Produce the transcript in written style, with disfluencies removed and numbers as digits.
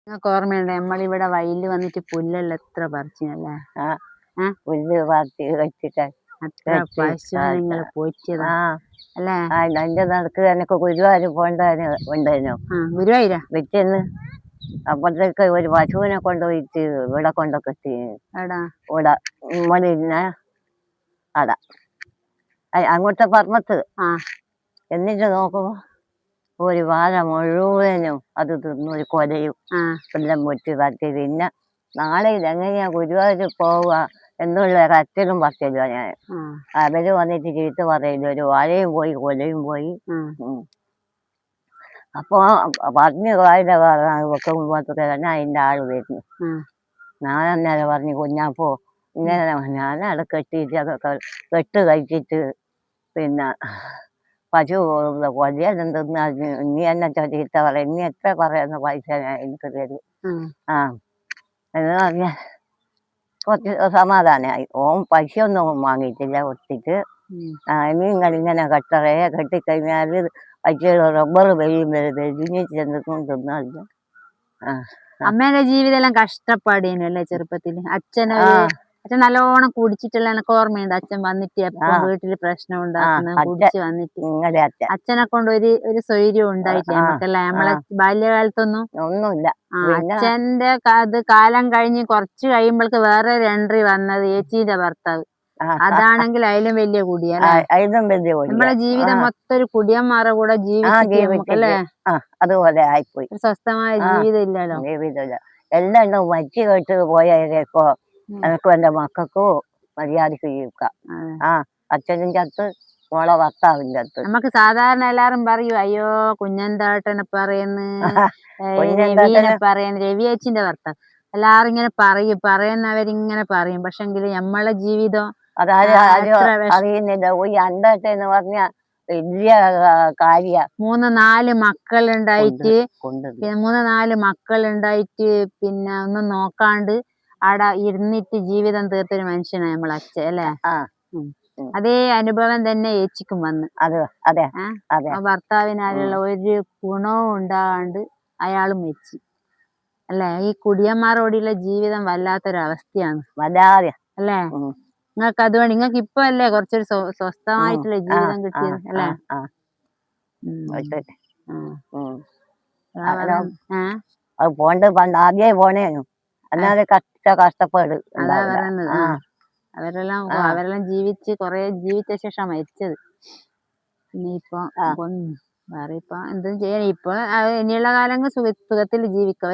നിങ്ങൾക്ക് ഓർമ്മയുണ്ടോ നമ്മളിവിടെ വയലിൽ വന്നിട്ട് പുല്ലെല്ലാം എത്ര പറിച്ചിനല്ലേ? ആ ഏഹ് പുല്ല് പറിച്ച് വെച്ചിട്ട് അത്ര പശുവിനെ നിങ്ങൾ പോറ്റിയതാ അല്ലേ? അതിന്റെ നടക്ക് എനിക്ക് ഗുരുവായൂർ പോകേണ്ടതിന് ഉണ്ടായിരുന്നു. ഗുരുവായൂരാ വെച്ചെന്ന് അപ്പോഴത്തേക്ക് ഒരു പശുവിനെ കൊണ്ടുപോയിട്ട് ഇവിടെ കൊണ്ടൊക്കെ ഇവിടെ ഇമ്മലിരുന്ന അടാ അങ്ങോട്ടത്തെ പറമ്പത്ത്. എന്നിട്ട് നോക്കുമ്പോ ഒരു വാഴ മുഴുവനും അത് തിന്നു ഒരു കൊലയും എല്ലാം വെച്ച് തട്ടി. പിന്നെ നാളെ ഇതെങ്ങനെയാ ഗുരുവായൂർ പോവുക എന്നുള്ള ഒരു അച്ഛനും പറച്ചില്ല. ഞാൻ അവര് വന്നിട്ട് ചീത്ത പറയില്ല, ഒരു വാഴയും പോയി കൊലയും പോയി. അപ്പൊ പറഞ്ഞു വാഴ വെക്കുമ്പോഴത്തേക്ക് തന്നെ അതിന്റെ ആള് വരുന്നു. ഞാൻ അന്നേരം പറഞ്ഞു കുഞ്ഞാപ്പോ ഇങ്ങനെ ഞാനവിടെ കെട്ടിയിട്ട് അതൊക്കെ കെട്ട് കഴിച്ചിട്ട് പിന്നെ പശു കൊലയെല്ലാം തിന്ന് ഇനി എന്നെ ചീത്ത പറയാം, ഇനി എത്ര പറയുന്ന പൈസ ഞാൻ എനിക്ക് തരും. എന്ന് പറഞ്ഞാൽ കുറച്ച് സമാധാനമായി. ഓൻ പൈസ ഒന്നും വാങ്ങിയിട്ടില്ല കൊടുത്തിട്ട്. ഇനി ഇങ്ങനെ കെട്ടിക്കഴിഞ്ഞാൽ റബ്ബർ വെളിയും ചെന്നിട്ടും തിന്നാളില്ല. അമ്മേന്റെ ജീവിതം എല്ലാം കഷ്ടപ്പാടേനല്ലേ ചെറുപ്പത്തില്? അച്ഛൻ നല്ലോണം കുടിച്ചിട്ടുള്ള എനിക്ക് ഓർമ്മയുണ്ട്. അച്ഛൻ വന്നിട്ട് എപ്പോഴും വീട്ടില് പ്രശ്നം ഉണ്ടാക്കുന്ന കുടിച്ച് വന്നിട്ട് അച്ഛനെ കൊണ്ട് ഒരു സ്വൈര്യം ഉണ്ടായിട്ടില്ല നമുക്കല്ലേ? നമ്മളെ ബാല്യകാലത്തൊന്നും ഒന്നുമില്ല. അച്ഛന്റെ അത് കാലം കഴിഞ്ഞ് കുറച്ച് കഴിയുമ്പോഴേക്ക് വേറെ ഒരു എൻട്രി വന്നത് ഏച്ചീന്റെ ഭർത്താവ്. അതാണെങ്കിൽ അതിലും വലിയ കുടിയല്ലേ? നമ്മളെ ജീവിതം മൊത്തം ഒരു കുടിയന്മാരുടെ കൂടെ ജീവിച്ചില്ലേ? അതുപോലെ ആയിപ്പോയി. സ്വസ്ഥമായ ജീവിതം ഇല്ലല്ലോ. ജീവിതമില്ല. എല്ലാം വച്ച് കേട്ട് പോയപ്പോ എനക്കും എന്റെ മക്കൾക്കോ മര്യാദക്ക് ജീവിക്കാം. അച്ഛനും ചത്ത് മോളെ ഭർത്താവിന്റെ ചത്ത്. നമുക്ക് സാധാരണ എല്ലാരും പറയൂ, അയ്യോ കുഞ്ഞന്താട്ടനെ പറയുന്നു, രവിനെ പറയുന്നു, രവിയേച്ചിന്റെ ഭർത്താവ് എല്ലാരും ഇങ്ങനെ പറയുന്നവരിങ്ങനെ പറയും. പക്ഷെങ്കിൽ നമ്മളെ ജീവിതം അറിയുന്നില്ല. ഈ അണ്ടട്ടെന്ന് പറഞ്ഞ വലിയ കാര്യ. 3-4 മക്കളുണ്ടായിട്ട് പിന്നെ ഒന്നും നോക്കാണ്ട് അവിടെ ഇരുന്നിട്ട് ജീവിതം തീർത്തൊരു മനുഷ്യനാണ് നമ്മളെ അച്ഛൻ അല്ലേ? അതേ അനുഭവം തന്നെ ഏച്ചിക്കും വന്ന്. ഭർത്താവിനാലുള്ള ഒരു ഗുണവും ഉണ്ടാകാണ്ട് അയാളും വെച്ച് അല്ലേ? ഈ കുടിയന്മാരോടുള്ള ജീവിതം വല്ലാത്തൊരവസ്ഥയാണ് അല്ലേ? നിങ്ങൾക്ക് അതുകൊണ്ട് നിങ്ങൾക്ക് ഇപ്പൊ അല്ലേ കുറച്ചൊരു സ്വസ്ഥമായിട്ടുള്ള ജീവിതം കിട്ടിയത് അല്ലേ? അത് പോണ്ട് പണ്ട് ആദ്യമേ പോണേനു. അല്ലാതെ കഷ്ടപ്പാട്. അതാ പറയുന്നത്. അവരെല്ലാം ജീവിച്ച് കൊറേ ജീവിച്ച ശേഷം മരിച്ചത്. പിന്നെ ഇപ്പൊ വേറെ ഇപ്പൊ എന്തും ചെയ്യാൻ. ഇപ്പൊ ഇനിയുള്ള കാലങ്ങൾ സുഖത്തിൽ ജീവിക്കാം.